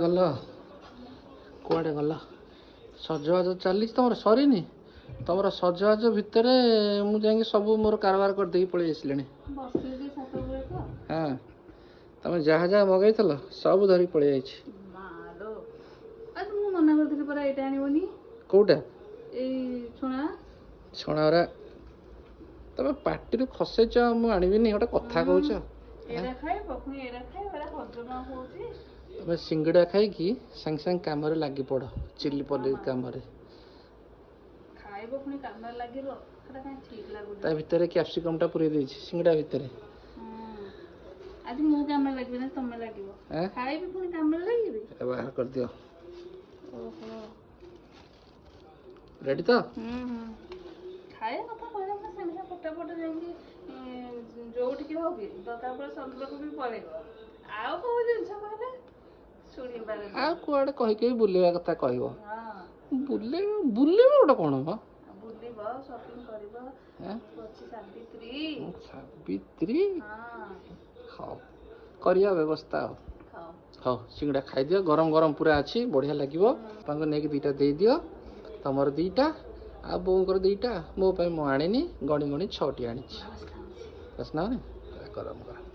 गल कुआडे गल सजबाज चली तुम सरीनी तुम सजबाज भितर मुझे सब मोर कारबार करदे पलि आसले हाँ तुम जहाँ जहाँ मगई सब धरी पलि आई कौटा छुणा तुम पार्टी खसैच मुझे गोटे कथा कौच तुम सिंगड़ा खाई सांगे सांगे कम लगी पड़ चिल्ली पनीर कम भितर कैप्सिकम टा पूरी देछि सिंगड़ा भितर आज मु काम लागबे ना तमे लागबो खाई भी पुनी काम लागबे बाहर कर दियो ओहो रेडी तो खाए कथा कहले ना सेमिया फटाफट जाई जोठी के होबी दरकार पर सब लोग भी पड़ेगो आउ को जिंस कहले सुनी बारे आ कुआडे कहि के बुलेवा कथा कहबो हां बुले गोटे कोन बा बुलीबो शॉपिंग करबो अछि सावित्री हां हाँ करिया व्यवस्था हाँ सिंगड़ा खाई दियो गरम गरम पूरा अच्छी बढ़िया लगे नहीं दुईटा दे दियो तुमर दुईटा आ बोर दुईटा मो मु आनी गणी गणी 6टी आनी बस ना गरम गरम